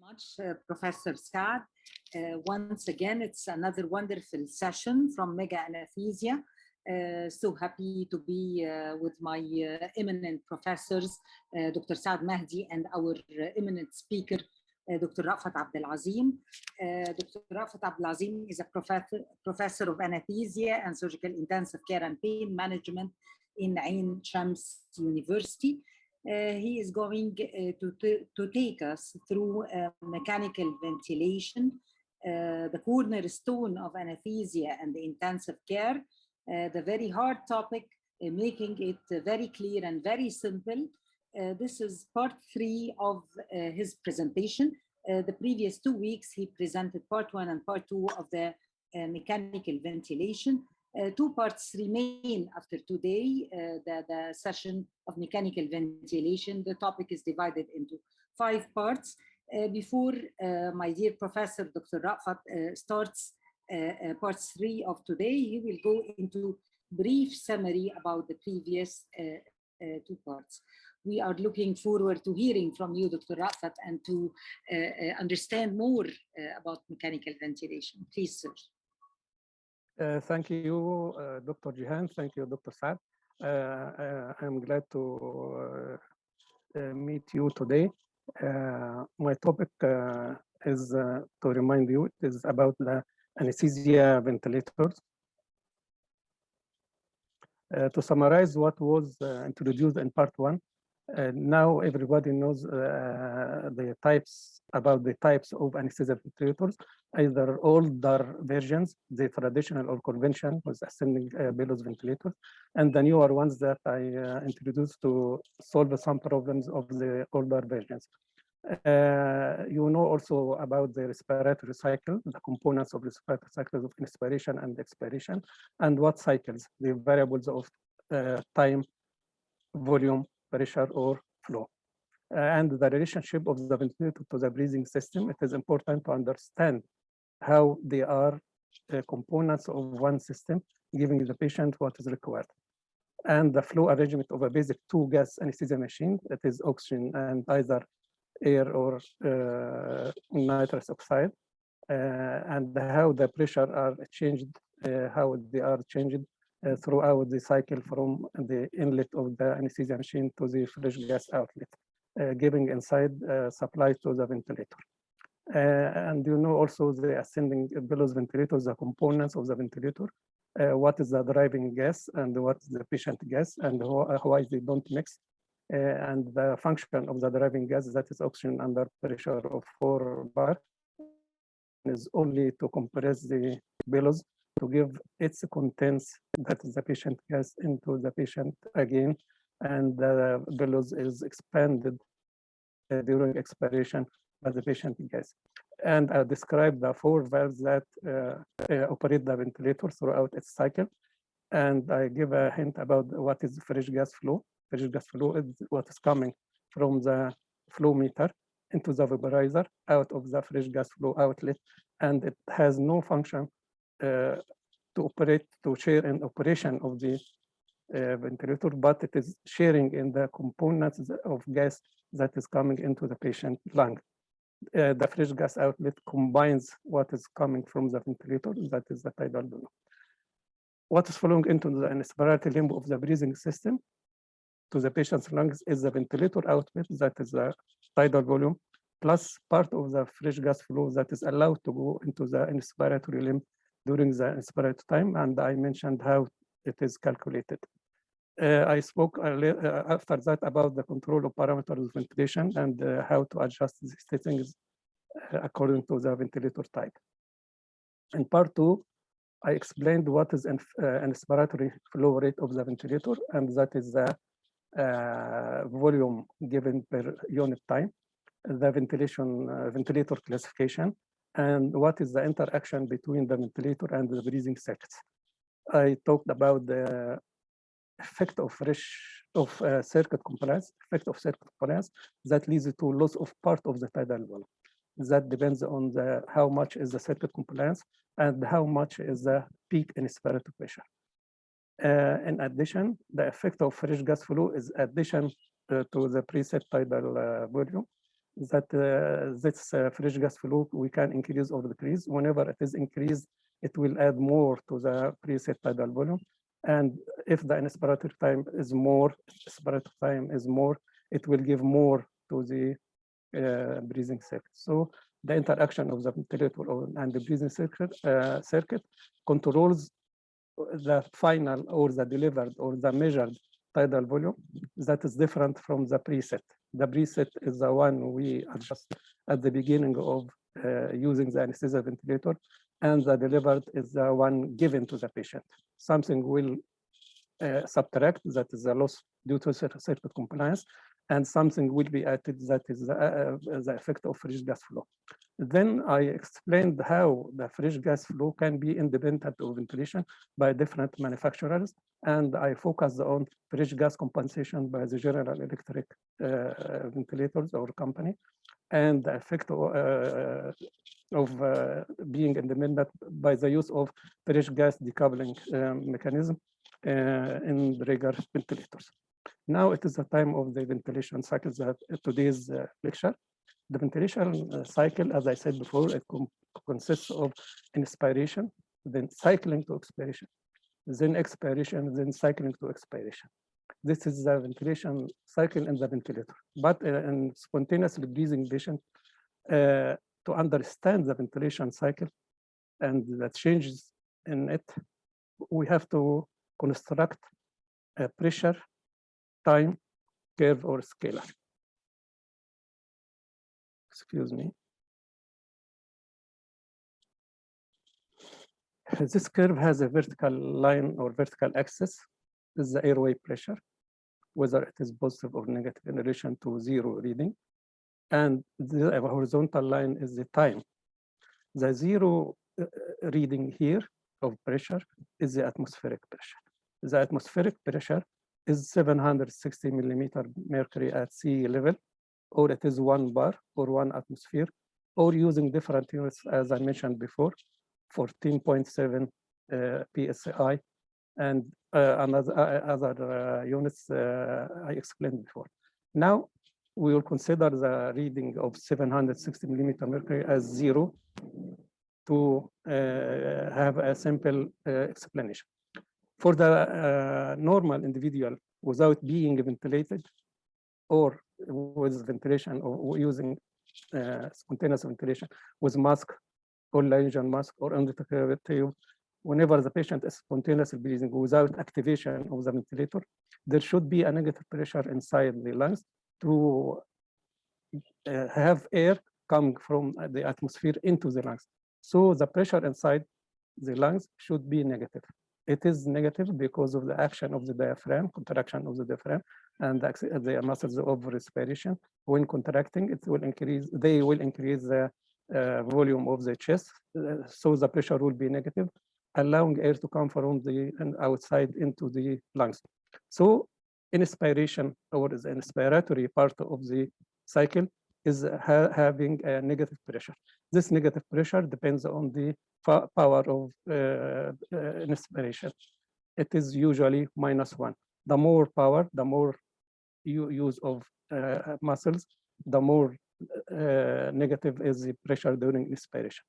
much, Professor Saad. Once again, it's another wonderful session from Mega Anaesthesia. So happy to be with my eminent professors, Dr. Saad Mahdi, and our eminent speaker, Dr. Raafat Abdel-Azim. Dr. Raafat Abdel-Azim is a professor of anesthesia and surgical intensive care and pain management in Ain Shams University. He is going to take us through mechanical ventilation, the cornerstone of anesthesia and the intensive care, the very hard topic, making it very clear and very simple. This is part 3 of his presentation. The previous 2 weeks, he presented part 1 and part 2 of the mechanical ventilation. 2 parts remain after today, the session of mechanical ventilation. The topic is divided into 5 parts. Before my dear professor, Dr. Raafat, starts part 3 of today, he will go into brief summary about the previous 2 parts. We are looking forward to hearing from you, Dr. Raafat, and to understand more about mechanical ventilation. Please, sir. Thank you, Dr. Jihan. Thank you, Dr. Saad. I'm glad to meet you today. My topic is, to remind you, it is about the anesthesia ventilators. To summarize what was introduced in part 1, now everybody knows the types of anesthesia ventilators, either older versions, the traditional or conventional with ascending bellows ventilators, and the newer ones that I introduced to solve some problems of the older versions. You know also about the respiratory cycle, the components of respiratory cycles of inspiration and expiration, and what cycles, the variables of time, volume, pressure, or flow. And the relationship of the ventilator to the breathing system. It is important to understand how they are components of one system, giving the patient what is required. And the flow arrangement of a basic 2-gas anesthesia machine, that is oxygen and either air or nitrous oxide, and how the pressure are changed, how they are changed throughout the cycle from the inlet of the anesthesia machine to the fresh gas outlet, giving inside supply to the ventilator. And you know also the ascending bellows ventilators, the components of the ventilator, what is the driving gas and what is the patient gas, and why they don't mix, and the function of the driving gas, that is oxygen under pressure of 4 bar, is only to compress the bellows to give its contents, that is the patient gas, into the patient again, and the bellows is expanded during expiration by the patient gas. And I described the 4 valves that operate the ventilator throughout its cycle. And I give a hint about what is fresh gas flow. Fresh gas flow is what is coming from the flow meter into the vaporizer out of the fresh gas flow outlet. And it has no function to share in operation of the ventilator, but it is sharing in the components of gas that is coming into the patient lung. The fresh gas outlet combines what is coming from the ventilator, that is the tidal volume. What is flowing into the inspiratory limb of the breathing system to the patient's lungs is the ventilator outlet, that is the tidal volume, plus part of the fresh gas flow that is allowed to go into the inspiratory limb during the inspiratory time, and I mentioned how it is calculated. I spoke after that about the control of parameters of ventilation and how to adjust the settings according to the ventilator type. In part 2, I explained what is an inspiratory flow rate of the ventilator, and that is the volume given per unit time, the ventilator classification, and what is the interaction between the ventilator and the breathing circuits. I talked about the effect of circuit compliance, that leads to loss of part of the tidal volume. That depends on how much is the circuit compliance and how much is the peak inspiratory pressure. In addition, the effect of fresh gas flow is addition to the preset tidal volume, that this fresh gas flow we can increase or decrease. Whenever it is increased, it will add more to the preset tidal volume. And if the inspiratory time is more, expiratory time is more, it will give more to the breathing circuit. So the interaction of the ventilator and the breathing circuit controls the final or the delivered or the measured tidal volume that is different from the preset. The preset is the one we adjust at the beginning of using the anesthesia ventilator, and the delivered is the one given to the patient. Something will subtract, that is the loss due to circuit compliance, and something will be added, that is the effect of fresh gas flow. Then I explained how the fresh gas flow can be independent of ventilation by different manufacturers, and I focused on fresh gas compensation by the General Electric ventilators or company, and the effect of being independent by the use of fresh gas decoupling mechanism in regular ventilators. Now it is the time of the ventilation cycle that today's lecture. The ventilation cycle, as I said before, it consists of inspiration, then cycling to expiration, then expiration, then cycling to expiration. This is the ventilation cycle in the ventilator. But in spontaneously breathing patient, to understand the ventilation cycle and the changes in it, we have to construct a pressure, time, curve, or scalar. Excuse me. This curve has a vertical line or vertical axis. This is the airway pressure, whether it is positive or negative in relation to zero reading. And the horizontal line is the time. The zero reading here of pressure is the atmospheric pressure. The atmospheric pressure is 760 millimeter mercury at sea level, or it is 1 bar or 1 atmosphere, or using different units, as I mentioned before, 14.7 psi, and other units I explained before. Now, we will consider the reading of 760 millimeter mercury as zero to have a simple explanation. For the normal individual without being ventilated, or with ventilation or using spontaneous ventilation with mask or laryngeal mask or endotracheal tube, whenever the patient is spontaneously breathing without activation of the ventilator, there should be a negative pressure inside the lungs to have air coming from the atmosphere into the lungs. So the pressure inside the lungs should be negative. It is negative because of the action of the diaphragm, contraction of the diaphragm, and the muscles of respiration. When contracting, it will increase. They will increase the volume of the chest, so the pressure will be negative, allowing air to come from the outside into the lungs. So inspiration, or the inspiratory part of the cycle, is having a negative pressure. This negative pressure depends on the power of inspiration. It is usually -1. The more power, the more use of muscles, the more negative is the pressure during inspiration.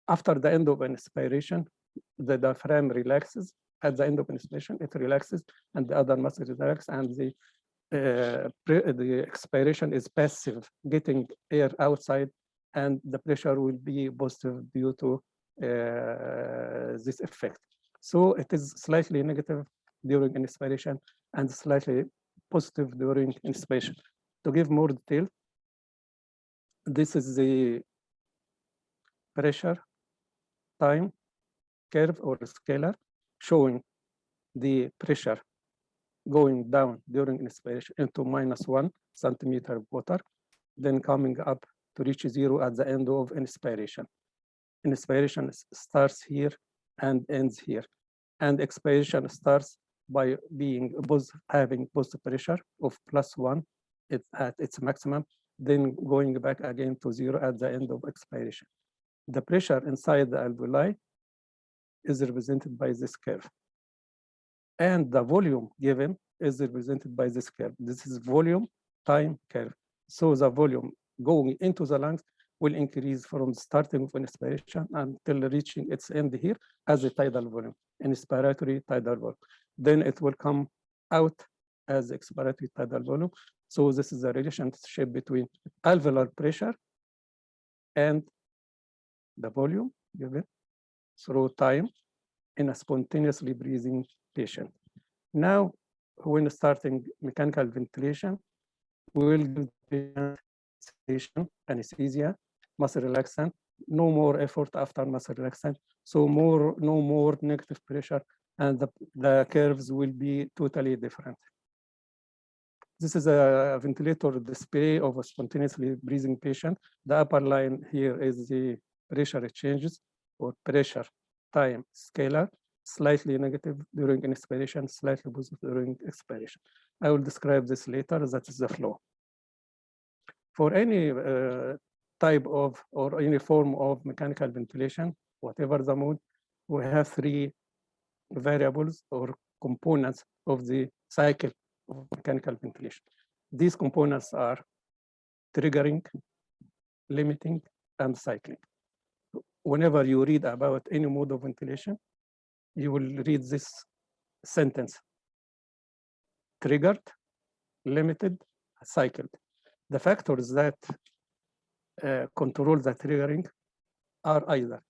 After the end of inspiration, the diaphragm relaxes. At the end of inspiration, it relaxes, and the other muscles relax, and the expiration is passive, getting air outside, and the pressure will be positive due to this effect. So it is slightly negative during inspiration and slightly positive during inspiration. To give more detail, this is the pressure, time, curve or scalar, showing the pressure going down during inspiration into -1 centimeter of water, then coming up to reach zero at the end of inspiration. Inspiration starts here and ends here, and expiration starts by being having positive pressure of +1 at its maximum, then going back again to zero at the end of expiration. The pressure inside the alveoli is represented by this curve, and the volume given is represented by this curve. This is volume time curve. So the volume going into the lungs will increase from starting of inspiration until reaching its end here as a tidal volume, inspiratory tidal volume. Then it will come out as expiratory tidal volume. So this is the relationship between alveolar pressure and the volume given through time in a spontaneously breathing patient. Now, when starting mechanical ventilation, we will give the patient anesthesia, muscle relaxant, no more effort after muscle relaxant, so no more negative pressure, and the curves will be totally different. This is a ventilator display of a spontaneously breathing patient. The upper line here is the pressure changes or pressure time scalar, slightly negative during inspiration, slightly positive during expiration. I will describe this later. That is the flow. For any type of or any form of mechanical ventilation, whatever the mode, we have three variables or components of the cycle of mechanical ventilation. These components are triggering, limiting, and cycling. Whenever you read about any mode of ventilation, you will read this sentence: triggered, limited, cycled. The factors that control the triggering are either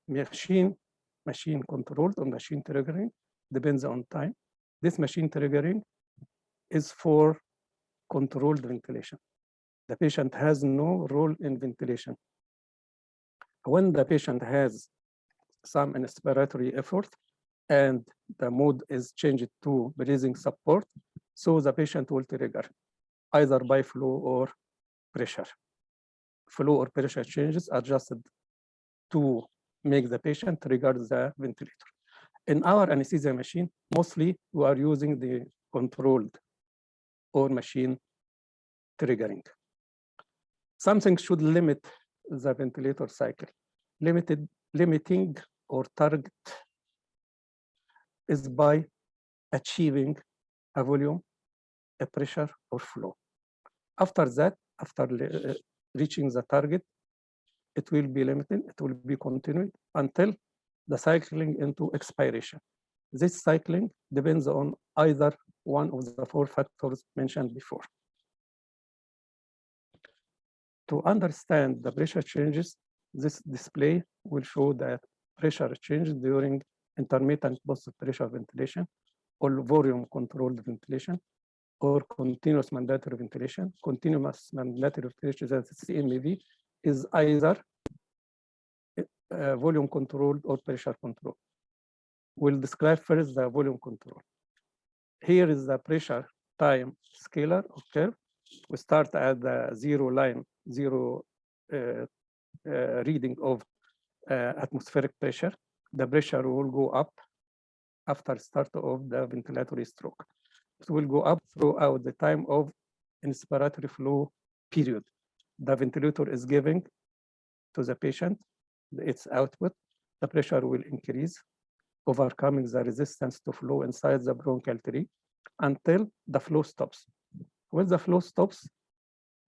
machine controlled or machine triggering, depends on time. This machine triggering is for controlled ventilation. The patient has no role in ventilation. When the patient has some inspiratory effort and the mode is changed to breathing support, so the patient will trigger either by flow or pressure. Flow or pressure changes adjusted to make the patient trigger the ventilator. In our anesthesia machine, mostly we are using the controlled or machine triggering. Something should limit the ventilator cycle. Limiting or target is by achieving a volume, a pressure, or flow. After that, after reaching the target, it will be limited, it will be continued until the cycling into expiration. This cycling depends on either one of the four factors mentioned before. To understand the pressure changes, this display will show that pressure changes during intermittent positive pressure ventilation or volume controlled ventilation or continuous mandatory ventilation. Continuous mandatory ventilation, that is CMV, is either volume controlled or pressure control. We'll describe first the volume control. Here is the pressure time scalar or curve. We start at the zero line, reading of atmospheric pressure. The pressure will go up after start of the ventilatory stroke. It will go up throughout the time of inspiratory flow period. The ventilator is giving to the patient its output. The pressure will increase, overcoming the resistance to flow inside the bronchial tree until the flow stops. When the flow stops,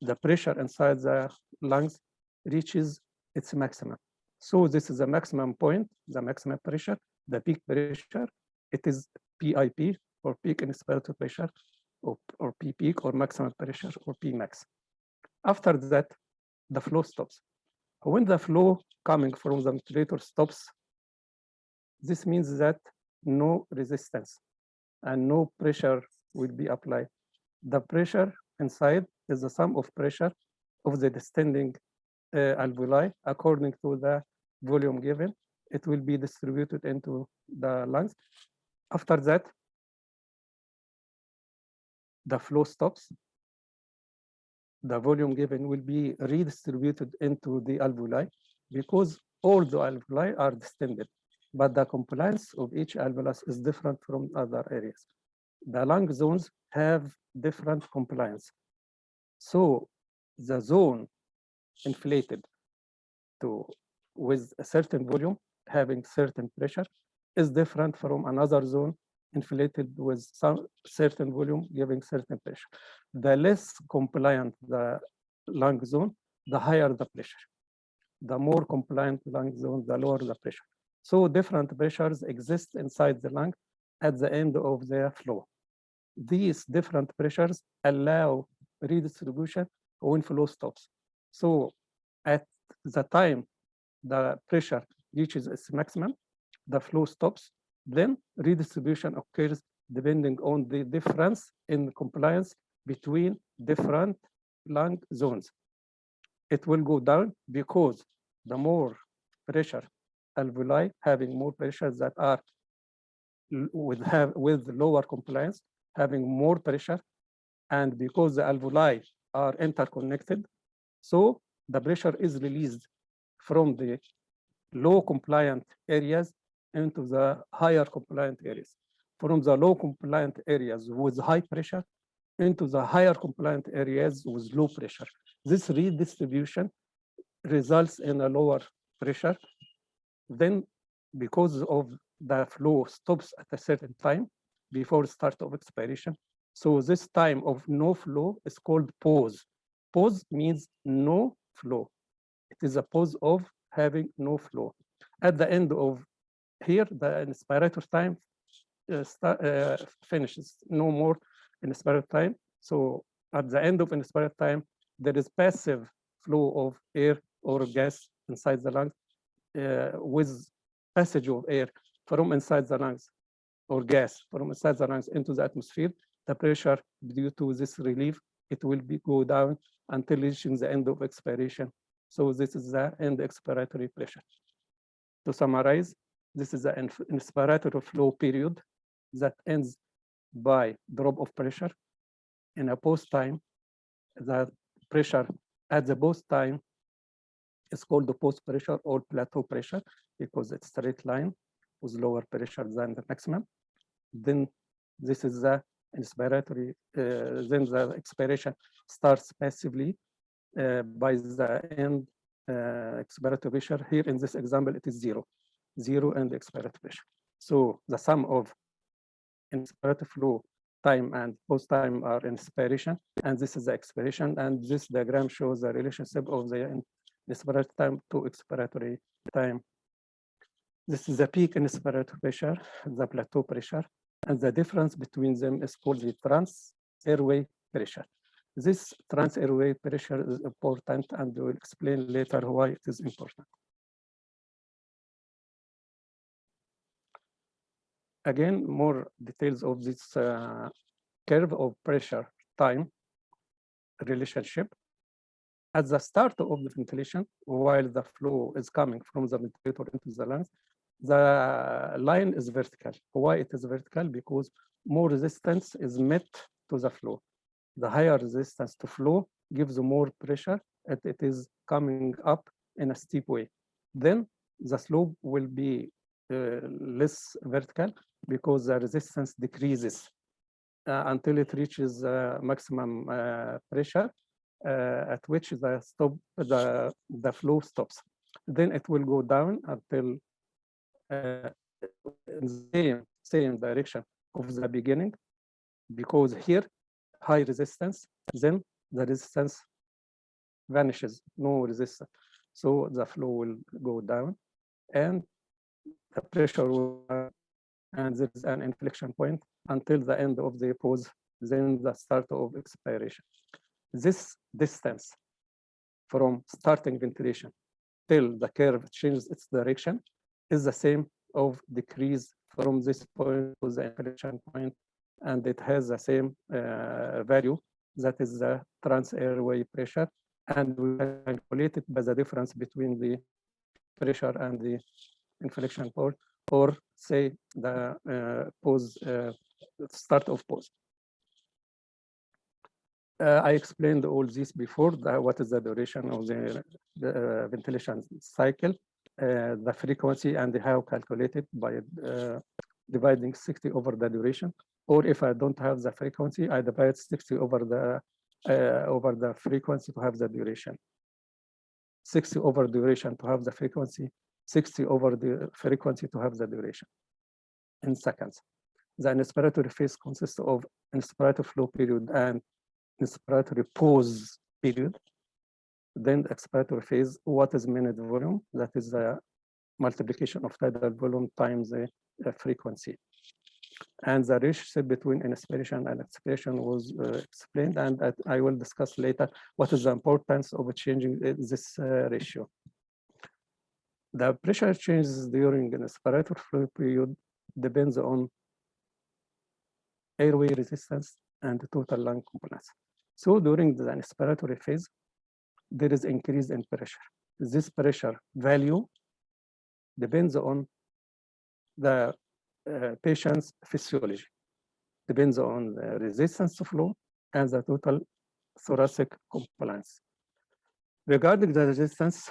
the pressure inside the lungs reaches its maximum. So this is the maximum point, the maximum pressure, the peak pressure. It is PIP, or peak inspiratory pressure, or P peak, or maximum pressure, or P max. After that, the flow stops. When the flow coming from the ventilator stops, this means that no resistance and no pressure will be applied. The pressure inside is the sum of pressure of the descending alveoli according to the volume given. It will be distributed into the lungs. After that, the flow stops. The volume given will be redistributed into the alveoli because all the alveoli are distended, but the compliance of each alveolus is different from other areas. The lung zones have different compliance. So the zone inflated with a certain volume having certain pressure is different from another zone inflated with some certain volume giving certain pressure. The less compliant the lung zone, the higher the pressure. The more compliant lung zone, the lower the pressure. So different pressures exist inside the lung at the end of the flow. These different pressures allow redistribution when flow stops. So at the time the pressure reaches its maximum, the flow stops, then redistribution occurs depending on the difference in compliance between different lung zones. It will go down because the more pressure alveoli having more pressure that are with lower compliance, having more pressure, and because the alveoli are interconnected, so the pressure is released from the low compliant areas into the higher compliant areas, from the low compliant areas with high pressure into the higher compliant areas with low pressure. This redistribution results in a lower pressure. Then, because of the flow stops at a certain time before start of expiration, so this time of no flow is called pause. Pause means no flow. It is a pause of having no flow. At the end of here, the inspirator time finishes, no more inspirator time. So at the end of inspirator time, there is passive flow of air or gas inside the lungs with passage of air from inside the lungs or gas from inside the lungs into the atmosphere. The pressure due to this relief, it will go down until reaching the end of expiration. So this is the end expiratory pressure. To summarize, this is the inspiratory flow period that ends by drop of pressure. In a pause time, the pressure at the pause time is called the pause pressure or plateau pressure because it's a straight line with lower pressure than the maximum. Then this is the inspiratory, then the expiration starts passively by the end expiratory pressure. Here in this example, it is zero and expiratory pressure. So the sum of inspiratory flow time and post time are inspiration, and this is the expiration. And this diagram shows the relationship of the inspiratory time to expiratory time. This is the peak inspiratory pressure, the plateau pressure, and the difference between them is called the trans-airway pressure. This trans-airway pressure is important, and we'll explain later why it is important. Again, more details of this curve of pressure time relationship. At the start of the ventilation, while the flow is coming from the ventilator into the lungs, the line is vertical. Why it is vertical? Because more resistance is met to the flow. The higher resistance to flow gives more pressure, and it is coming up in a steep way. Then the slope will be less vertical because the resistance decreases until it reaches maximum pressure, at which the flow stops. Then it will go down until in the same direction of the beginning, because here high resistance, then the resistance vanishes, no resistance. So the flow will go down and the pressure will, and there is an inflection point until the end of the pause, then the start of expiration. This distance from starting ventilation till the curve changes its direction is the same of decrease from this point to the inflection point, and it has the same value, that is the trans-airway pressure, and we calculate it by the difference between the pressure and the inflection point, or say the pause, start of pause. I explained all this before, what is the duration of the ventilation cycle, the frequency, and how calculated by dividing 60 over the duration. Or if I don't have the frequency, I divide 60 over the frequency to have the duration. 60 over duration to have the frequency, 60 over the frequency to have the duration in seconds. The inspiratory phase consists of inspiratory flow period and inspiratory pause period. Then the expiratory phase, what is minute volume? That is the multiplication of tidal volume times the frequency. And the relationship between inspiration and expiration was explained, and I will discuss later what is the importance of changing this ratio. The pressure changes during an inspiratory flow period depends on airway resistance and total lung components. So during the inspiratory phase, there is increase in pressure. This pressure value depends on the patient's physiology, depends on the resistance to flow and the total thoracic compliance. Regarding the resistance,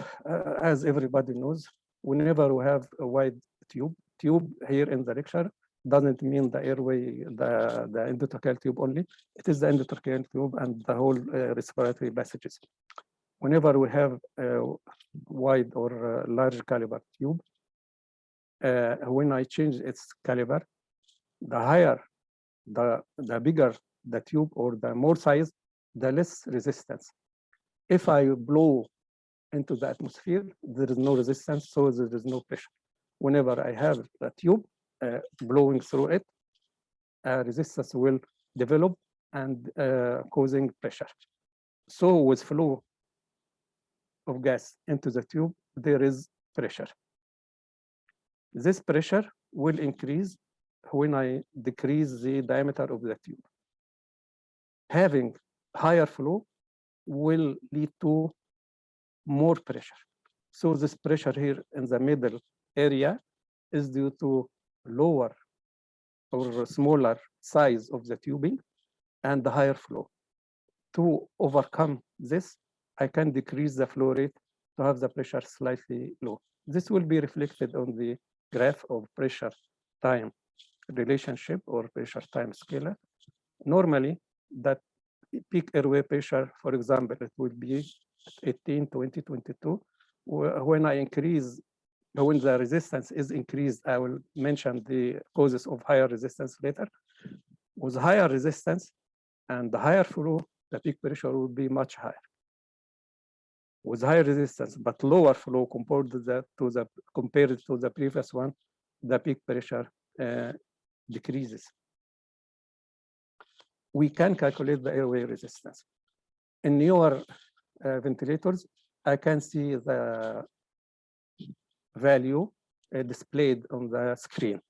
as everybody knows, whenever we have a wide tube here in the lecture doesn't mean the airway, the endotracheal tube only. It is the endotracheal tube and the whole respiratory passages. Whenever we have a wide or large caliber tube, when I change its caliber, the higher, the bigger the tube or the more size, the less resistance. If I blow into the atmosphere, there is no resistance, so there is no pressure. Whenever I have a tube blowing through it, resistance will develop and causing pressure. So with flow of gas into the tube, there is pressure. This pressure will increase when I decrease the diameter of the tube. Having higher flow will lead to more pressure. So this pressure here in the middle area is due to lower or smaller size of the tubing and the higher flow. To overcome this, I can decrease the flow rate to have the pressure slightly low. This will be reflected on the graph of pressure time relationship or pressure time scalar. Normally, that peak airway pressure, for example, it would be 18, 20, 22. When I increase, when the resistance is increased, I will mention the causes of higher resistance later. With higher resistance and the higher flow, the peak pressure will be much higher. With higher resistance but lower flow compared to the previous one, the peak pressure decreases. We can calculate the airway resistance. In newer ventilators, I can see the value displayed on the screen,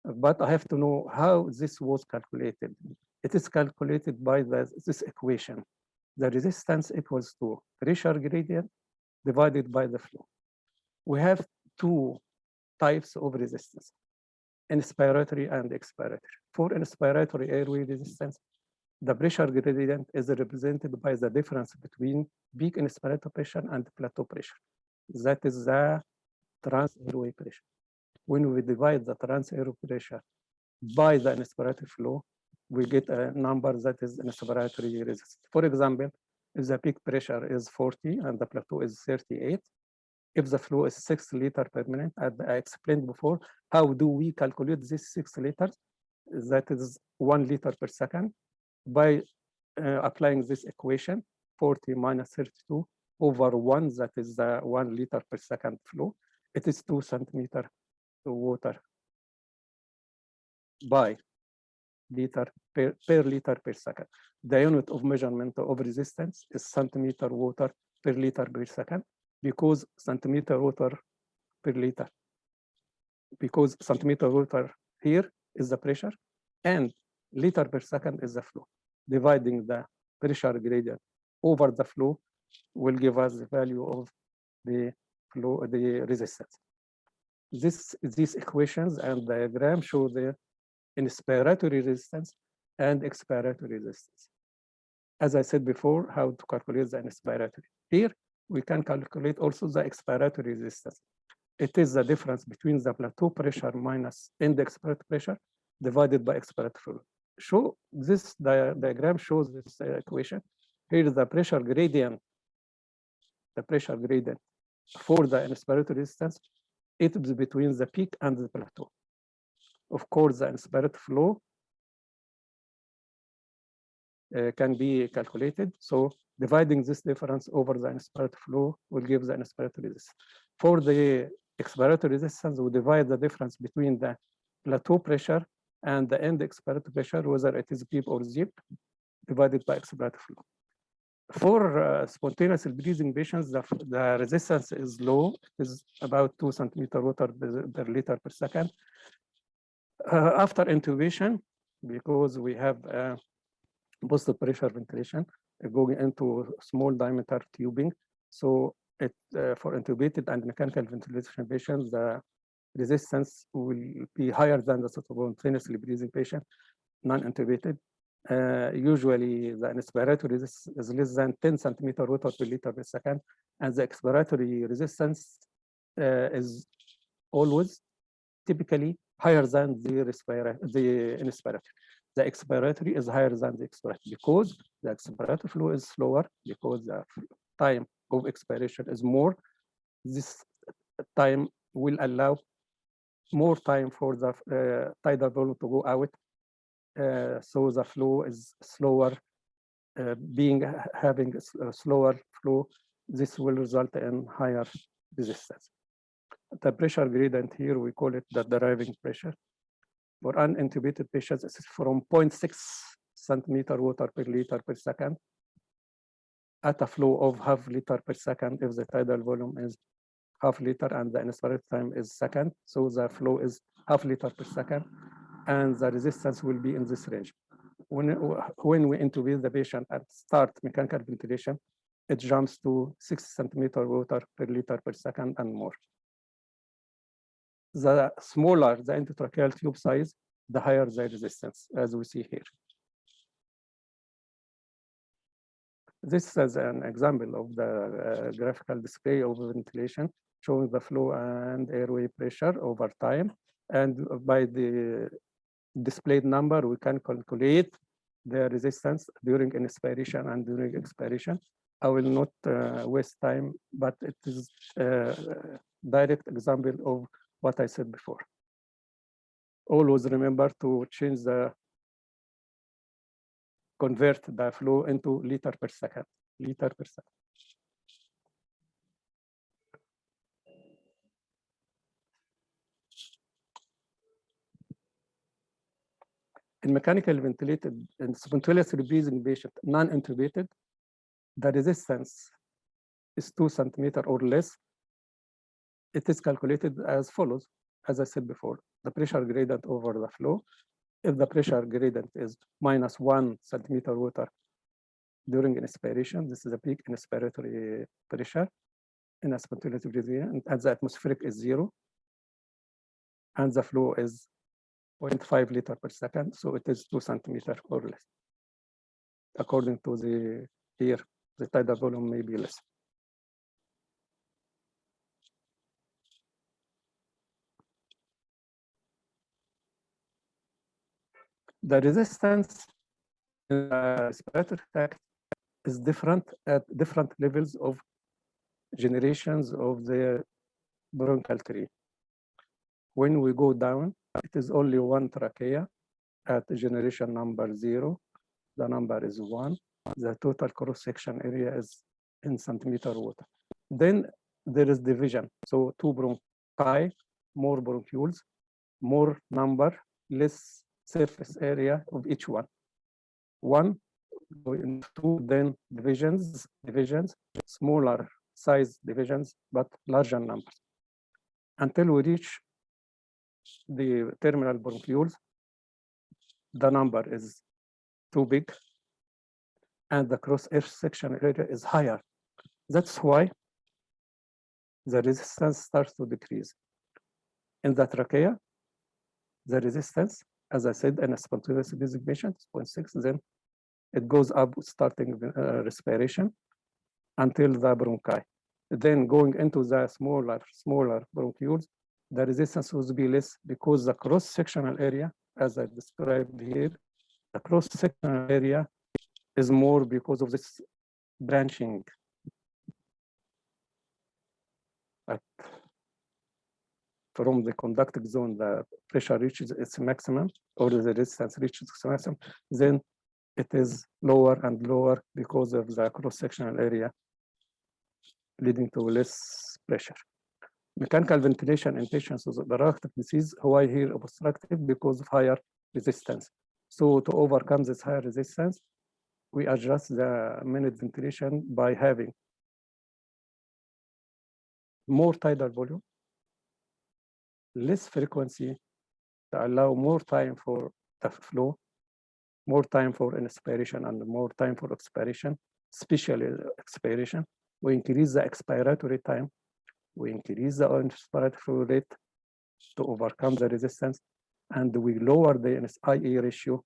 but I have to know how this was calculated. It is calculated by this equation. The resistance equals to pressure gradient divided by the flow. We have two types of resistance, inspiratory and expiratory. For inspiratory airway resistance, the pressure gradient is represented by the difference between peak inspiratory pressure and plateau pressure. That is the trans-airway pressure. When we divide the trans-airway pressure by the inspiratory flow, we get a number that is inspiratory resistance. For example, if the peak pressure is 40 and the plateau is 38, if the flow is 6 liters per minute, as I explained before, how do we calculate this 6 liters? That is 1 liter per second by applying this equation, 40 minus 32 over 1, that is the 1 liter per second flow. It is 2 centimeters water by liter per liter per second. The unit of measurement of resistance is centimeter water per liter per second, because centimeter water per liter, because centimeter water here is the pressure and liter per second is the flow. Dividing the pressure gradient over the flow will give us the value of the flow, the resistance. These equations and diagram show the inspiratory resistance and expiratory resistance. As I said before, how to calculate the inspiratory. Here, we can calculate also the expiratory resistance. It is the difference between the plateau pressure minus index pressure divided by expiratory flow. Show this diagram shows this equation. Here is the pressure gradient. The pressure gradient for the inspiratory resistance, it is between the peak and the plateau. Of course, the inspiratory flow can be calculated. So Dividing this difference over the inspiratory flow will give the inspiratory resistance. For the expiratory resistance, we divide the difference between the plateau pressure and the end expiratory pressure, whether it is PEEP or ZIP, divided by expiratory flow. For spontaneously breathing patients, the resistance is low. It is about 2 centimeter water per liter per second. After intubation, because we have positive pressure ventilation going into small diameter tubing, so for intubated and mechanical ventilation patients, the resistance will be higher than the spontaneously breathing patient, non-intubated. Usually the inspiratory resistance is less than 10 centimeter water per liter per second, and the expiratory resistance is always typically higher than the inspiratory. The expiratory is higher than the expiratory because the expiratory flow is slower, because the time of expiration is more. This time will allow more time for the tidal volume to go out. So the flow is slower, having a slower flow. This will result in higher resistance. The pressure gradient here, we call it the deriving pressure. For unintubated patients, it's from 0.6 centimeter water per liter per second at a flow of half liter per second if the tidal volume is half liter and the inspiratory time is second. So the flow is half liter per second, and the resistance will be in this range. When we intubate the patient and start mechanical ventilation, it jumps to 6 centimeter water per liter per second and more. The smaller the endotracheal tube size, the higher the resistance, as we see here. This is an example of the graphical display of ventilation, showing the flow and airway pressure over time. And by the displayed number, we can calculate the resistance during inspiration and during expiration. I will not waste time, but it is a direct example of what I said before. Always remember to convert the flow into liter per second. In mechanical ventilated and spontaneously breathing patient, non-intubated, the resistance is 2 centimeter or less. It is calculated as follows, as I said before, the pressure gradient over the flow. If the pressure gradient is minus 1 centimeter water during inspiration, this is a peak inspiratory pressure in a spontaneously breathing, and the atmospheric is 0, and the flow is 0.5 liter per second, so it is 2 centimeter or less. According to the tidal volume may be less. The resistance in the respiratory tract is different at different levels of generations of the bronchial tree. When we go down, it is only one trachea at generation number 0. The number is 1. The total cross-section area is in centimeter water. Then there is division. So 2 bronchi, more bronchioles, more number, less surface area of each one. 1, 2, then divisions, smaller size divisions, but larger numbers. Until we reach the terminal bronchioles, the number is too big, and the cross-section area is higher. That's why the resistance starts to decrease. In the trachea, the resistance, as I said, in a spontaneous breathing patient, 0.6, then it goes up starting respiration until the bronchi. Then going into the smaller bronchioles, the resistance will be less because the cross-sectional area, as I described here, the cross-sectional area is more because of this branching. From the conductive zone, the pressure reaches its maximum, or the resistance reaches its maximum. Then it is lower and lower because of the cross-sectional area, leading to less pressure. Mechanical ventilation in patients with obstructive disease, why here obstructive? Because of higher resistance. So to overcome this higher resistance, we adjust the minute ventilation by having more tidal volume, less frequency to allow more time for the flow, more time for inspiration and more time for expiration, especially expiration. We increase the expiratory time. We increase the inspiratory rate to overcome the resistance, and we lower the IA ratio.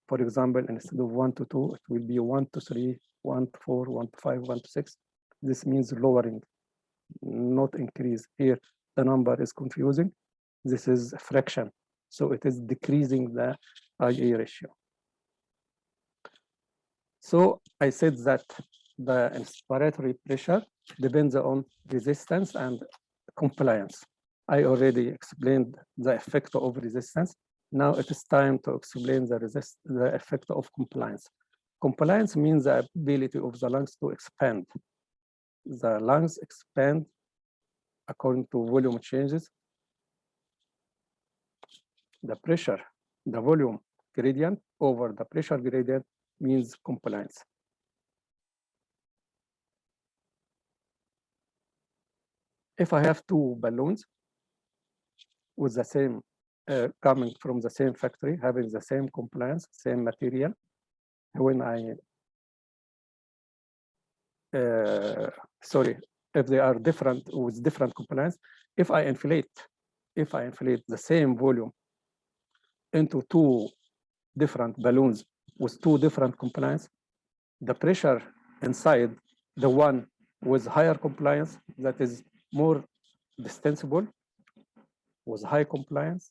For example, instead of 1 to 2, it will be 1 to 3, 1 to 4, 1 to 5, 1 to 6. This means lowering, not increase. Here, the number is confusing. This is fraction. So it is decreasing the IA ratio. So I said that the inspiratory pressure depends on resistance and compliance. I already explained the effect of resistance. Now it is time to explain the effect of compliance. Compliance means the ability of the lungs to expand. The lungs expand according to volume changes. The pressure, the volume gradient over the pressure gradient means compliance. If I have two balloons with the same, coming from the same factory, having the same compliance, same material, when I, if they are different with different compliance, if I inflate the same volume into two different balloons with two different compliance, the pressure inside the one with higher compliance, that is more distensible, with high compliance,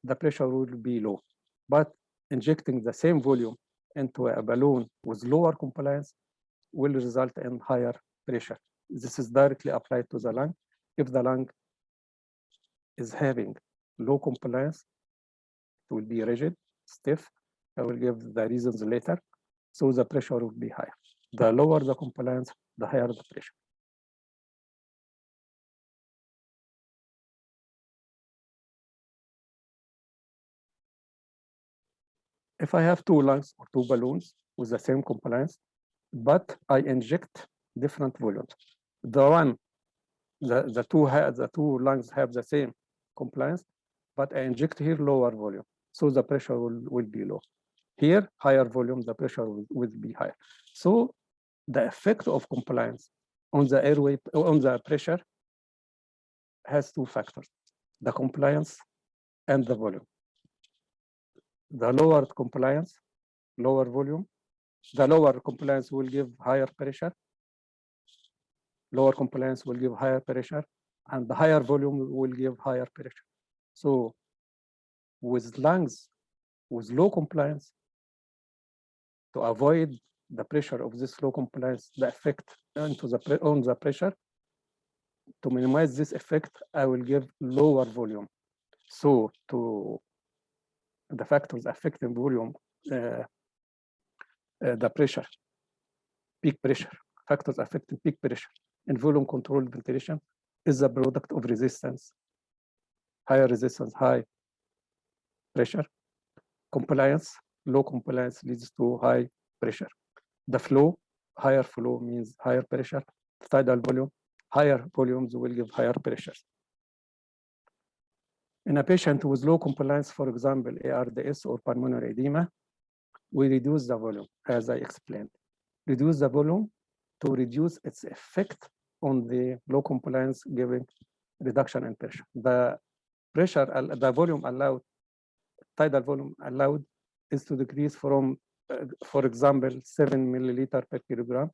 the pressure will be low. But injecting the same volume into a balloon with lower compliance will result in higher pressure. This is directly applied to the lung. If the lung is having low compliance, it will be rigid, stiff. I will give the reasons later. So the pressure will be higher. The lower the compliance, the higher the pressure. If I have two lungs or two balloons with the same compliance, but I inject different volumes, the two lungs have the same compliance, but I inject here lower volume, so the pressure will be low. Here, higher volume, the pressure will be higher. So the effect of compliance on the airway, on the pressure, has two factors: the compliance and the volume. The lower compliance, lower volume. The lower compliance will give higher pressure. Lower compliance will give higher pressure, and the higher volume will give higher pressure. So with lungs with low compliance, to avoid the pressure of this low compliance, the effect on the pressure, to minimize this effect, I will give lower volume. So to the factors affecting volume, the pressure, peak pressure, factors affecting peak pressure in volume controlled ventilation is the product of resistance. Higher resistance, high pressure. Compliance, low compliance leads to high pressure. The flow, higher flow means higher pressure. Tidal volume, higher volumes will give higher pressures. In a patient with low compliance, for example, ARDS or pulmonary edema, we reduce the volume, as I explained. Reduce the volume to reduce its effect on the low compliance, giving reduction in pressure. The pressure, the volume allowed, tidal volume allowed, is to decrease from, for example, 7 milliliter per kilogram,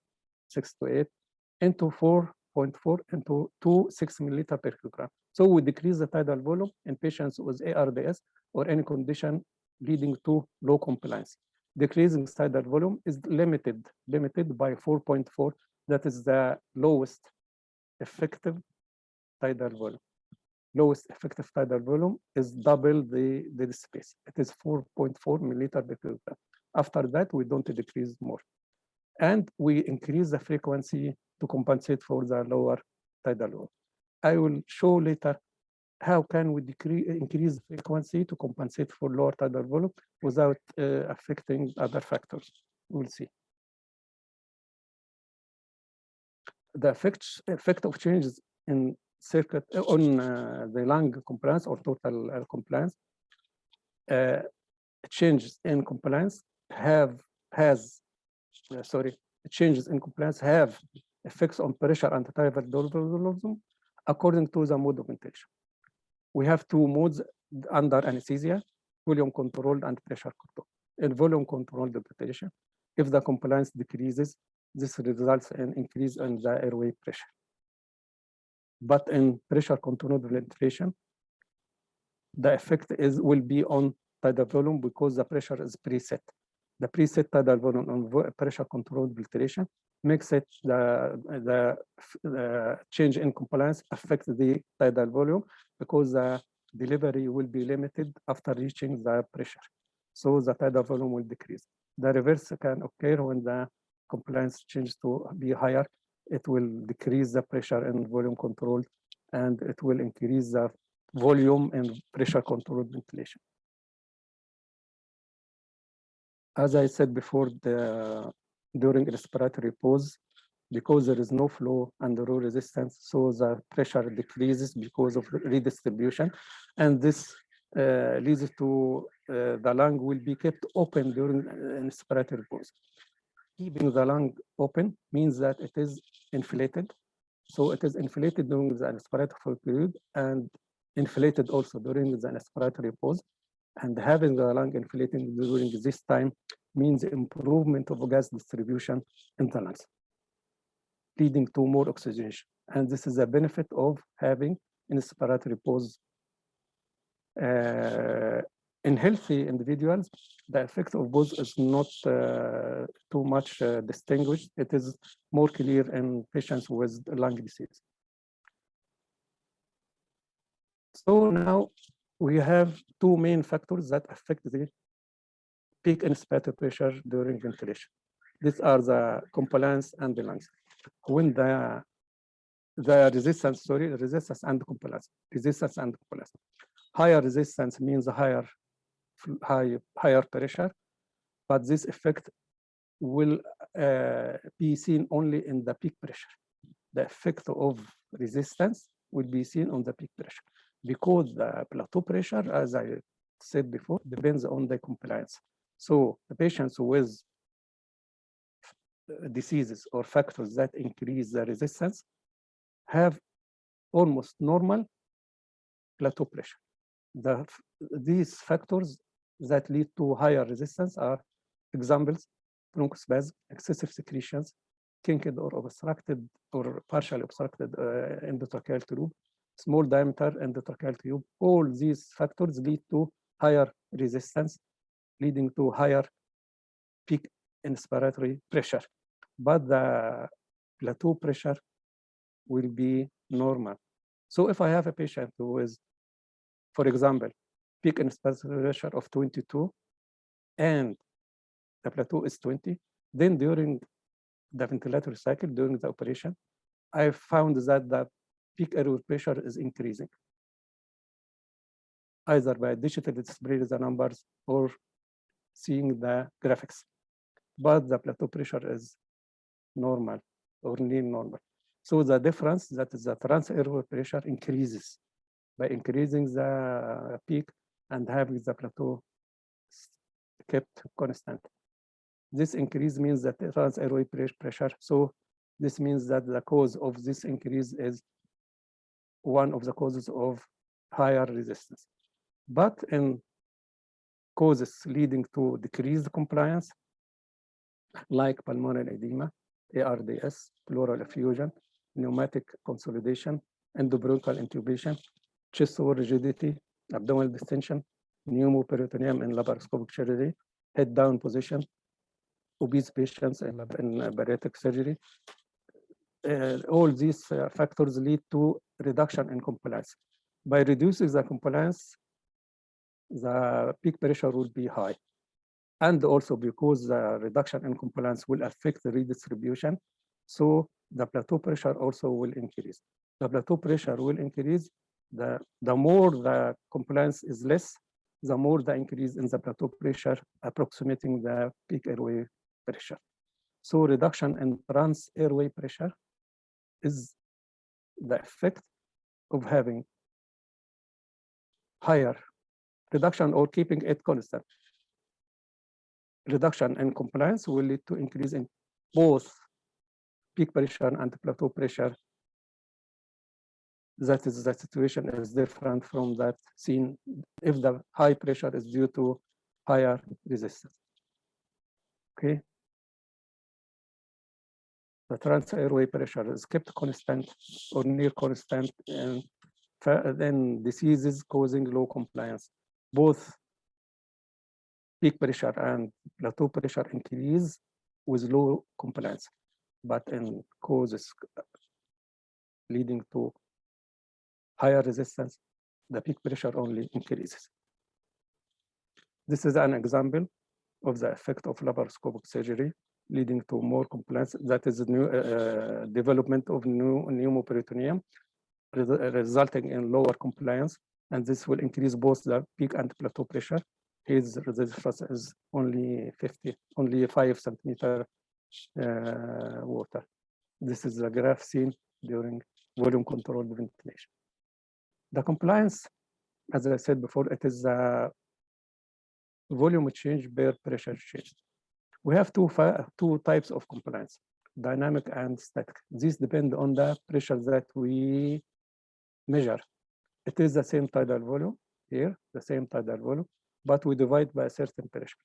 6 to 8, into 4.4 into 6 milliliter per kilogram. So we decrease the tidal volume in patients with ARDS or any condition leading to low compliance. Decreasing tidal volume is limited by 4.4. That is the lowest effective tidal volume. Lowest effective tidal volume is double the space. It is 4.4 milliliter per kilogram. After that, we don't decrease more. And we increase the frequency to compensate for the lower tidal volume. I will show later how can we increase frequency to compensate for lower tidal volume without affecting other factors. We'll see. The effect of changes in circuit on the lung compliance or total compliance. Changes in compliance changes in compliance have effects on pressure and tidal volume according to the mode of ventilation. We have two modes under anesthesia: volume controlled and pressure controlled. In volume controlled ventilation, if the compliance decreases, this results in increase in the airway pressure. But in pressure controlled ventilation, the effect will be on tidal volume because the pressure is preset. The preset tidal volume on pressure controlled ventilation makes it the change in compliance affect the tidal volume because the delivery will be limited after reaching the pressure. So the tidal volume will decrease. The reverse can occur when the compliance changes to be higher. It will decrease the pressure in volume controlled, and it will increase the volume in pressure controlled ventilation. As I said before, during respiratory pause, because there is no flow and row resistance, so the pressure decreases because of redistribution, and this leads to the lung will be kept open during respiratory pause. Keeping the lung open means that it is inflated. So it is inflated during the inspiratory period and inflated also during the inspiratory pause. And having the lung inflating during this time means improvement of gas distribution in the lungs, leading to more oxygenation. And this is a benefit of having inspiratory pause. In healthy individuals, the effect of pause is not too much distinguished. It is more clear in patients with lung disease. So now we have two main factors that affect the peak inspiratory pressure during ventilation. These are the compliance and the lungs. When the resistance and compliance. Higher resistance means higher pressure, but this effect will be seen only in the peak pressure. The effect of resistance will be seen on the peak pressure because the plateau pressure, as I said before, depends on the compliance. So the patients with diseases or factors that increase the resistance have almost normal plateau pressure. These factors that lead to higher resistance are examples: bronchospasm, excessive secretions, kinked or obstructed or partially obstructed endotracheal tube, small diameter endotracheal tube. All these factors lead to higher resistance, leading to higher peak inspiratory pressure. But the plateau pressure will be normal. So if I have a patient who is, for example, peak inspiratory pressure of 22 and the plateau is 20, then during the ventilatory cycle, during the operation, I found that the peak airway pressure is increasing, either by digitally displaying the numbers or seeing the graphics. But the plateau pressure is normal or near normal. So the difference, that is the trans-airway pressure, increases by increasing the peak and having the plateau kept constant. This increase means that the trans-airway pressure. So this means that the cause of this increase is one of the causes of higher resistance. But in causes leading to decreased compliance, like pulmonary edema, ARDS, pleural effusion, pneumatic consolidation, endobronchial intubation, chest wall rigidity, abdominal distension, pneumoperitoneum in laparoscopic surgery, head down position, obese patients in bariatric surgery. All these factors lead to reduction in compliance. By reducing the compliance, the peak pressure will be high. And also because the reduction in compliance will affect the redistribution, so the plateau pressure also will increase. The plateau pressure will increase. The more the compliance is less, the more the increase in the plateau pressure approximating the peak airway pressure. So reduction in trans airway pressure is the effect of having higher reduction or keeping it constant. Reduction in compliance will lead to increase in both peak pressure and plateau pressure. That is, the situation is different from that seen if the high pressure is due to higher resistance. Okay. The trans airway pressure is kept constant or near constant, and then diseases causing low compliance. Both peak pressure and plateau pressure increase with low compliance, but in causes leading to higher resistance, the peak pressure only increases. This is an example of the effect of laparoscopic surgery leading to more compliance. That is new development of new pneumoperitoneum, resulting in lower compliance, and this will increase both the peak and plateau pressure. His resistance is only 5 centimeter water. This is the graph seen during volume controlled ventilation. The compliance, as I said before, it is a volume change per pressure change. We have two types of compliance, dynamic and static. These depend on the pressure that we measure. It is the same tidal volume here, the same tidal volume, but we divide by a certain pressure.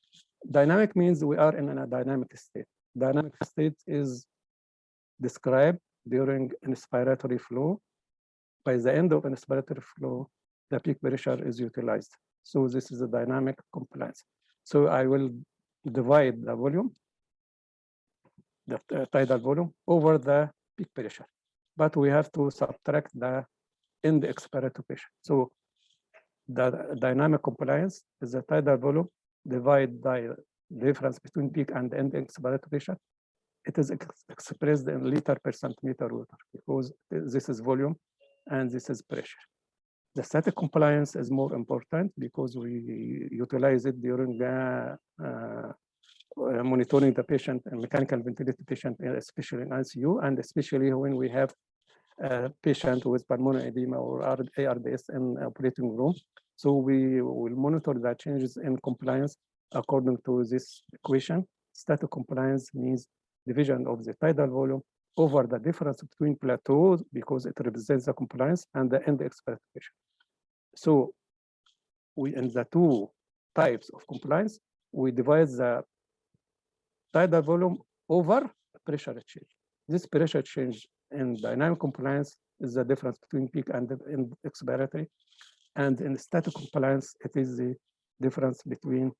Dynamic means we are in a dynamic state. Dynamic state is described during inspiratory flow. By the end of inspiratory flow, the peak pressure is utilized. So this is a dynamic compliance. So I will divide the volume, the tidal volume, over the peak pressure. But we have to subtract the end expiratory pressure. So the dynamic compliance is the tidal volume divided by the difference between peak and end expiratory pressure. It is expressed in liter per centimeter water because this is volume and this is pressure. The static compliance is more important because we utilize it during monitoring the patient and mechanical ventilated patient, especially in ICU, and especially when we have a patient with pulmonary edema or ARDS in operating room. So we will monitor the changes in compliance according to this equation. Static compliance means division of the tidal volume over the difference between plateaus because it represents the compliance and the end expiratory pressure. So we, in the two types of compliance, we divide the tidal volume over pressure change. This pressure change in dynamic compliance is the difference between peak and end expiratory. And in static compliance, it is the difference between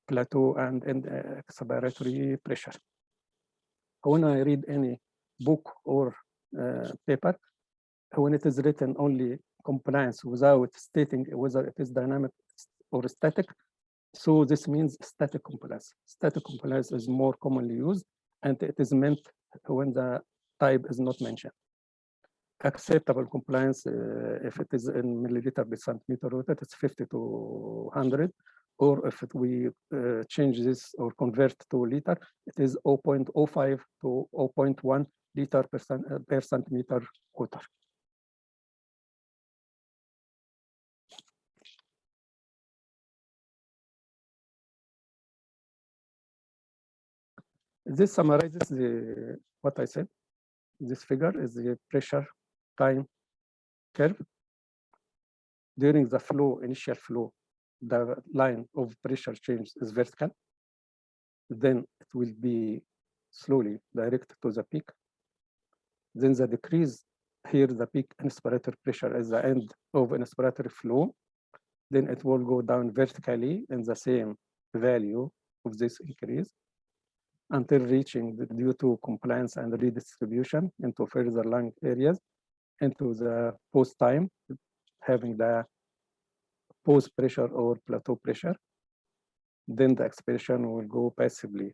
plateau and end expiratory pressure. When I read any book or paper, when it is written only compliance without stating whether it is dynamic or static, so this means static compliance. Static compliance is more commonly used, and it is meant when the type is not mentioned. Acceptable compliance, if it is in milliliter per centimeter water, it's 50 to 100. Or if we change this or convert to liter, it is 0.05 to 0.1 liter per centimeter water. This summarizes what I said. This figure is the pressure time curve. During the flow, initial flow, the line of pressure change is vertical. Then it will be slowly directed to the peak. Then the decrease here, the peak inspiratory pressure is the end of inspiratory flow. Then it will go down vertically in the same value of this increase until reaching, due to compliance and redistribution into further lung areas, into the post time, having the post pressure or plateau pressure. then the expiration will go passively.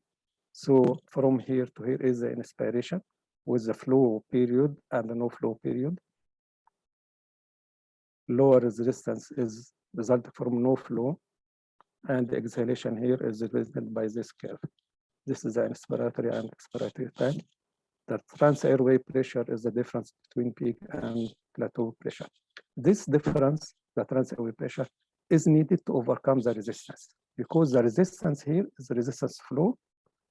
So from here to here is the inspiration with the flow period and the no flow period. Lower resistance is resulting from no flow, and the exhalation here is represented by this curve. This is the inspiratory and expiratory time. The trans-airway pressure is the difference between peak and plateau pressure. This difference, the trans-airway pressure, is needed to overcome the resistance, because the resistance here is the resistance flow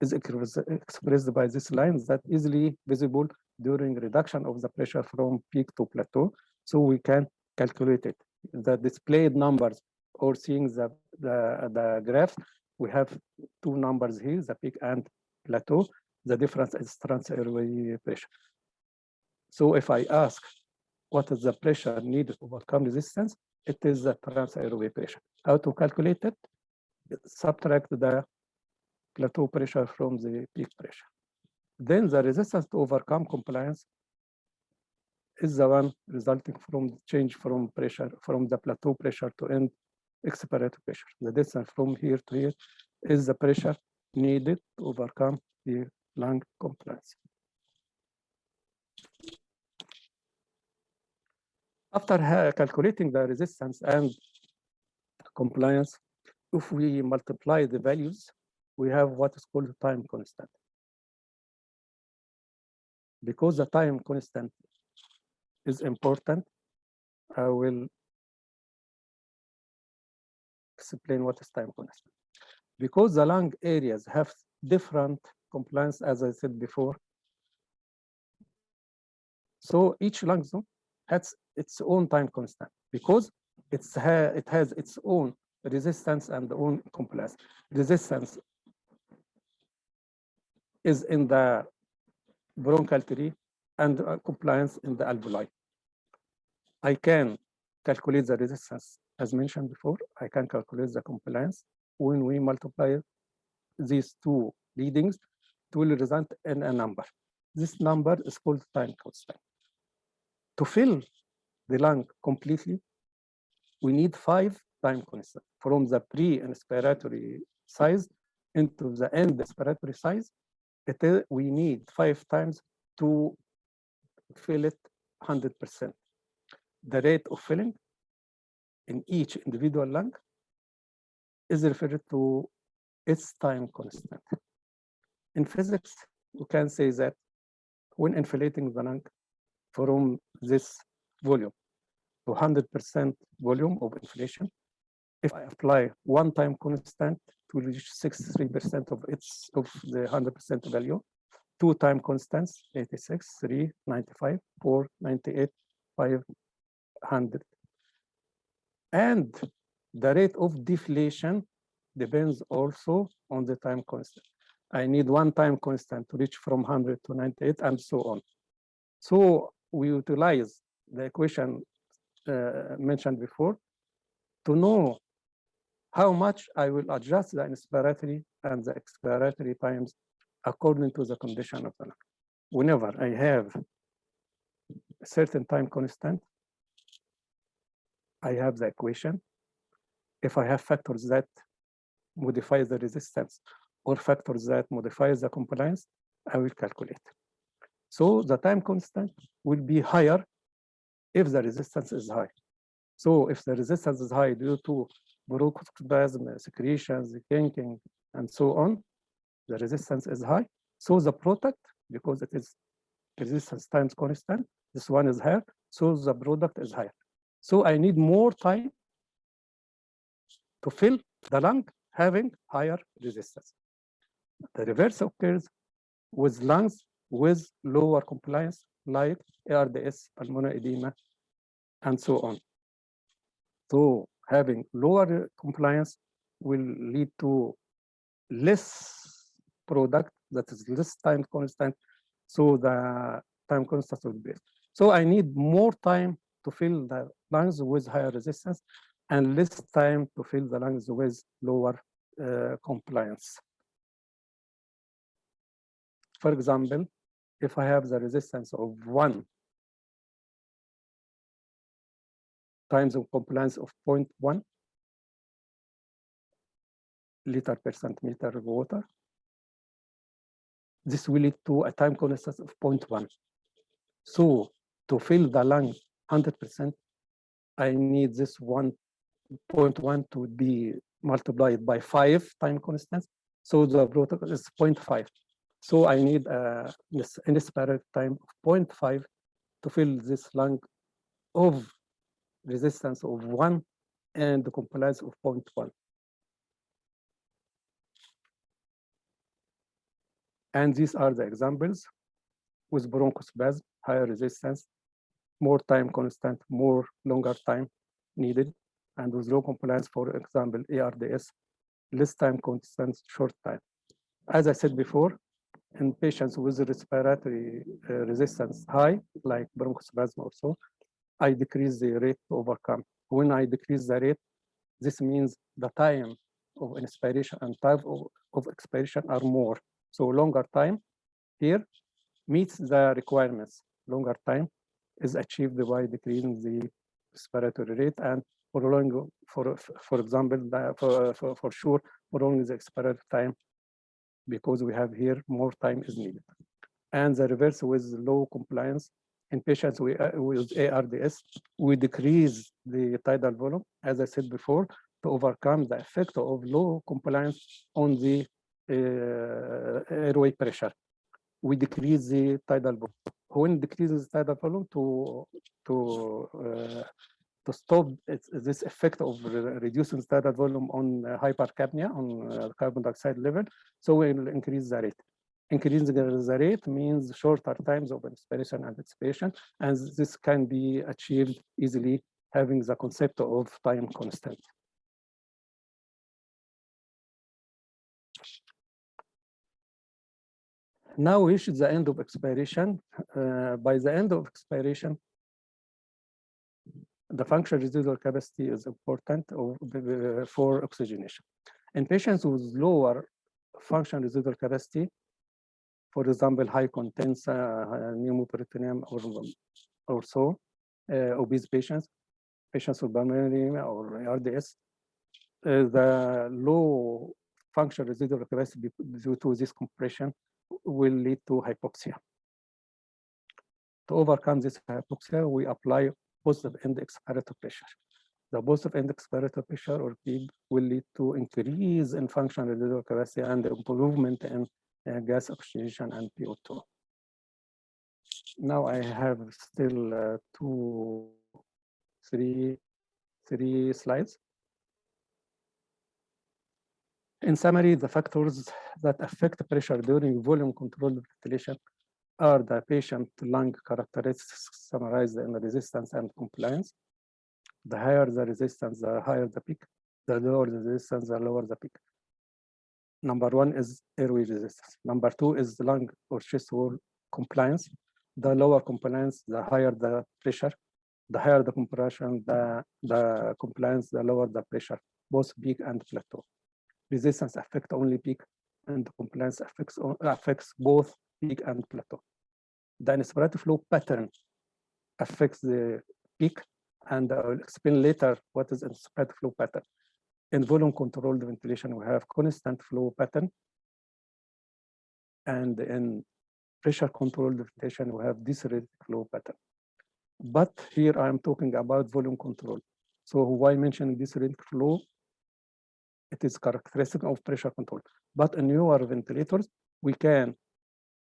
is expressed by this line that easily visible during reduction of the pressure from peak to plateau. So we can calculate it. The displayed numbers or seeing the graph, we have two numbers here, the peak and plateau. The difference is trans-airway pressure. So if I ask what is the pressure needed to overcome resistance, it is the trans-airway pressure. How to calculate it? Subtract the plateau pressure from the peak pressure. Then the resistance to overcome compliance is the one resulting from the change from pressure, from the plateau pressure to end expiratory pressure. The distance from here to here is the pressure needed to overcome the lung compliance. After calculating the resistance and compliance, if we multiply the values, we have what is called time constant. Because the time constant is important, I will explain what is time constant. Because the lung areas have different compliance, as I said before, so each lung zone has its own time constant because it has its own resistance and own compliance. Resistance is in the bronchial tree and compliance in the alveoli. I can calculate the resistance as mentioned before. I can calculate the compliance. When we multiply these two readings, it will result in a number. This number is called time constant. To fill the lung completely, we need 5 time constants from the pre-inspiratory size into the end inspiratory size. We need 5 times to fill it 100%. The rate of filling in each individual lung is referred to its time constant. In physics, we can say that when inflating the lung from this volume to 100% volume of inflation, if I apply one time constant to reach 63% of the 100% value, 2 time constants, 86, 3, 95, 4, 98, 500. And the rate of deflation depends also on the time constant. I need one time constant to reach from 100 to 98 and so on. So we utilize the equation mentioned before to know how much I will adjust the inspiratory and the expiratory times according to the condition of the lung. Whenever I have a certain time constant, I have the equation. If I have factors that modify the resistance or factors that modify the compliance, I will calculate. So the time constant will be higher if the resistance is high. So if the resistance is high due to bronchospasm, secretions, kinking, and so on, the resistance is high. So the product, because it is resistance times constant, this one is higher, so the product is higher. So I need more time to fill the lung having higher resistance. The reverse occurs with lungs with lower compliance, like ARDS, pulmonary edema, and so on. So having lower compliance will lead to less product, that is less time constant, so the time constant will be. So I need more time to fill the lungs with higher resistance and less time to fill the lungs with lower compliance. For example, if I have the resistance of 1 times of compliance of 0.1, liter per centimeter of water. This will lead to a time constant of 0.1. So to fill the lung 100%, I need this 1.1 to be multiplied by 5 time constants. So the protocol is 0.5. So I need this inspirator time of 0.5 to fill this lung of resistance of 1 and the compliance of 0.1. And these are the examples with bronchospasm, higher resistance, more time constant, more longer time needed, and with low compliance, for example, ARDS, less time constant, short time. As I said before, in patients with respiratory resistance high, like bronchospasm or so, I decrease the rate to overcome. When I decrease the rate, this means the time of inspiration and time of expiration are more. So longer time here meets the requirements. Longer time is achieved by decreasing the respiratory rate and prolonging, for example, for sure, prolonging the expiratory time, because we have here more time is needed. And the reverse with low compliance. In patients with ARDS, we decrease the tidal volume, as I said before, to overcome the effect of low compliance on the airway pressure. We decrease the tidal volume. When decreases tidal volume to stop this effect of reducing tidal volume on hypercapnia, on carbon dioxide level, so we'll increase the rate. Increasing the rate means shorter times of inspiration and expiration, and this can be achieved easily having the concept of time constant. Now we reach the end of expiration. By the end of expiration, the functional residual capacity is important for oxygenation. In patients with lower functional residual capacity, for example, high contents, pneumoperitoneum or so, obese patients with pulmonary or ARDS, the low functional residual capacity due to this compression will lead to hypoxia. To overcome this hypoxia, we apply positive end expiratory pressure. The positive end expiratory pressure or PEG will lead to increase in functional residual capacity and improvement in gas oxygenation and PO2. Now I have still three slides. In summary, the factors that affect pressure during volume controlled ventilation are the patient lung characteristics summarized in the resistance and compliance. The higher the resistance, the higher the peak. The lower the resistance, the lower the peak. Number one is airway resistance. Number two is the lung or chest wall compliance. The lower compliance, the higher the pressure. The higher the compression, the compliance, the lower the pressure, both peak and plateau. Resistance affects only peak, and the compliance affects both peak and plateau. The inspiratory flow pattern affects the peak, and I will explain later what is inspiratory flow pattern. In volume controlled ventilation, we have constant flow pattern, and in pressure controlled ventilation, we have decelerated flow pattern. But here I am talking about volume control. So why mention decelerated flow? It is characteristic of pressure control. But in newer ventilators, we can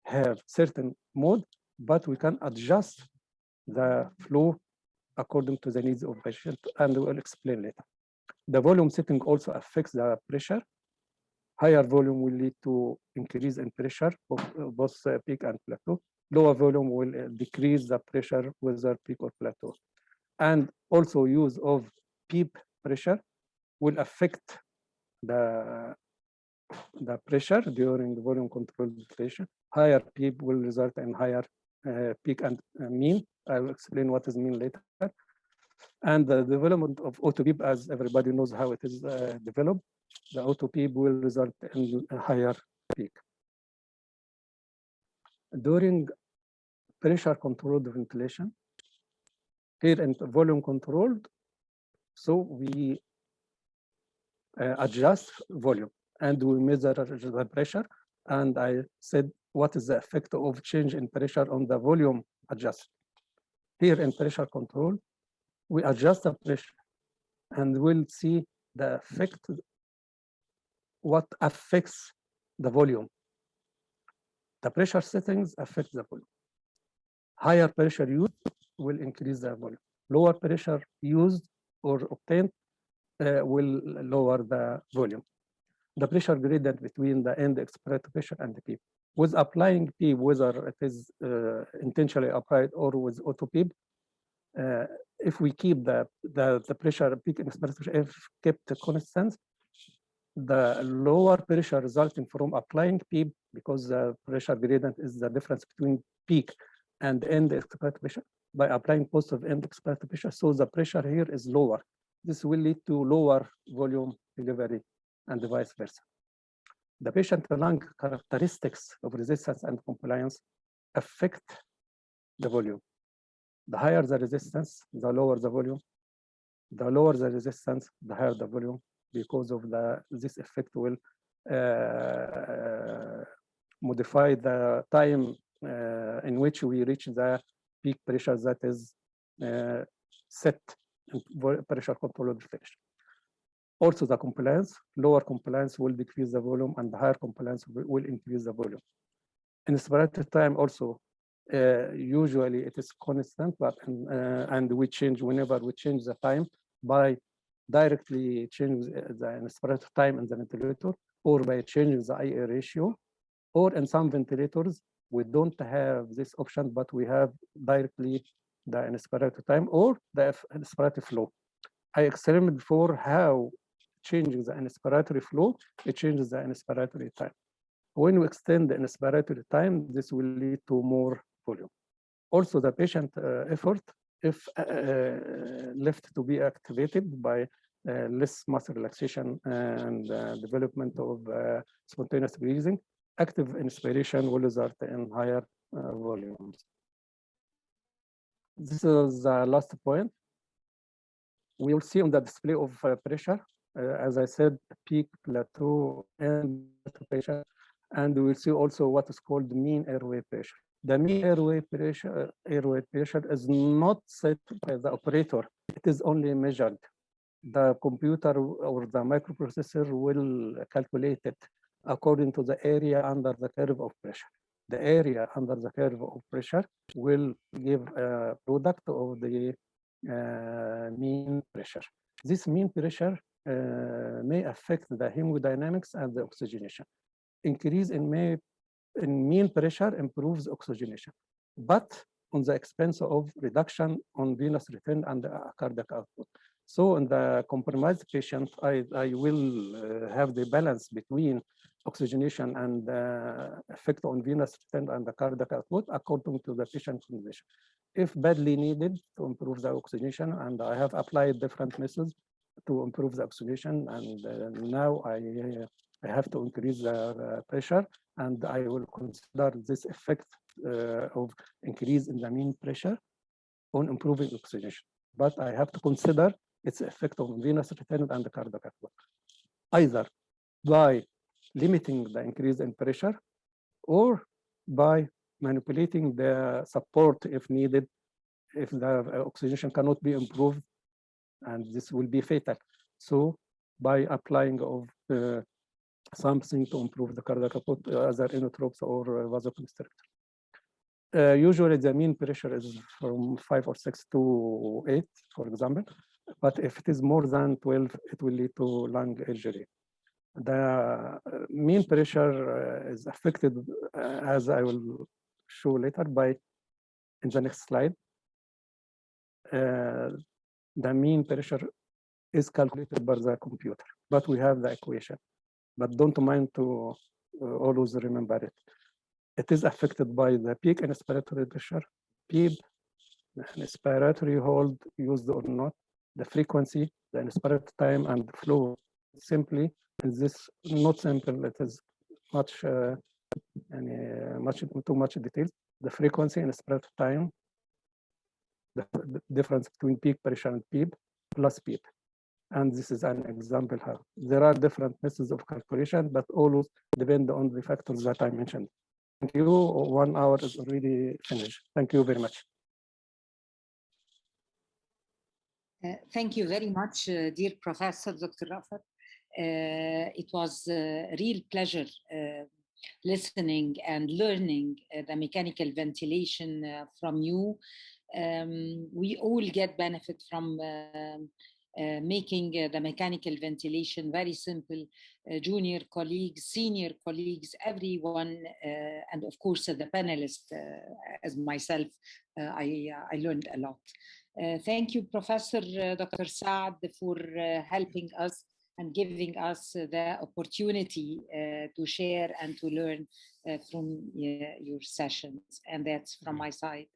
have certain mode, but we can adjust the flow according to the needs of patient, and we'll explain later. The volume setting also affects the pressure. Higher volume will lead to increase in pressure of both peak and plateau. Lower volume will decrease the pressure whether peak or plateau. And also use of PEEP pressure will affect the pressure during the volume control ventilation. Higher PEEP will result in higher peak and mean. I will explain what is mean later. And the development of auto PEEP, as everybody knows how it is developed, the auto PEEP will result in a higher peak. During pressure controlled ventilation, here in volume controlled, so we adjust volume, and we measure the pressure. And I said, what is the effect of change in pressure on the volume adjustment? Here in pressure control, we adjust the pressure, and we'll see the effect, what affects the volume. The pressure settings affect the volume. Higher pressure used will increase the volume. Lower pressure used or obtained will lower the volume. The pressure gradient between the end expiratory pressure and the PEEP. With applying PEEP, whether it is intentionally applied or with auto PEEP, if we keep the pressure peak in expiratory, if kept constant, the lower pressure resulting from applying PEEP, because the pressure gradient is the difference between peak and end expiratory pressure, by applying positive end expiratory pressure, so the pressure here is lower. This will lead to lower volume delivery and vice versa. The patient lung characteristics of resistance and compliance affect the volume. The higher the resistance, the lower the volume. The lower the resistance, the higher the volume, because of this effect will modify the time in which we reach the peak pressure that is set in pressure control verification. Also, the compliance, lower compliance will decrease the volume, and the higher compliance will increase the volume. Inspiratory time also, usually it is constant, but and we change whenever we change the time by directly change the inspiratory time in the ventilator, or by changing the IA ratio, or in some ventilators we don't have this option, but we have directly the inspiratory time or the inspiratory flow. I explained before how changing the inspiratory flow, it changes the inspiratory time. When we extend the inspiratory time, this will lead to more volume. Also, the patient effort, if left to be activated by less muscle relaxation and development of spontaneous breathing, active inspiration will result in higher volumes. This is the last point. We will see on the display of pressure, as I said, peak, plateau, and pressure. And we will see also what is called mean airway pressure. The mean airway pressure is not set by the operator. It is only measured. The computer or the microprocessor will calculate it according to the area under the curve of pressure. The area under the curve of pressure will give a product of the mean pressure. This mean pressure may affect the hemodynamics and the oxygenation. Increase in mean pressure improves oxygenation, but on the expense of reduction on venous return and cardiac output. So in the compromised patient, I will have the balance between oxygenation and effect on venous return and the cardiac output according to the patient condition. If badly needed to improve the oxygenation, and I have applied different methods to improve the oxygenation, and now I have to increase the pressure, and I will consider this effect of increase in the mean pressure on improving oxygenation. But I have to consider its effect on venous return and the cardiac output, either by limiting the increase in pressure or by manipulating the support if needed, if the oxygenation cannot be improved, and this will be fatal. So by applying of something to improve the cardiac output, either inotropes or vasoconstrictor. Usually the mean pressure is from 5 or 6 to 8, for example. But if it is more than 12, it will lead to lung injury. The mean pressure is affected, as I will show later, by, in the next slide. The mean pressure is calculated by the computer, but we have the equation. But don't mind to always remember it. It is affected by the peak inspiratory pressure, PEEP, the inspiratory hold used or not, the frequency, the inspiratory time, and the flow. Simply, is this not simple? It is much, too much detail. The frequency and inspiratory time, the difference between peak pressure and PEEP plus PEEP. And this is an example how there are different methods of calculation, but always depend on the factors that I mentioned. Thank you. 1 hour is already finished. Thank you very much. Thank you very much, dear Professor Dr. Raafat. It was a real pleasure listening and learning the mechanical ventilation from you. We all get benefit from making the mechanical ventilation very simple. Junior colleagues, senior colleagues, everyone, and of course the panelists as myself, I learned a lot. Thank you, Professor Dr. Saad, for helping us and giving us the opportunity to share and to learn from your sessions. And that's from my side.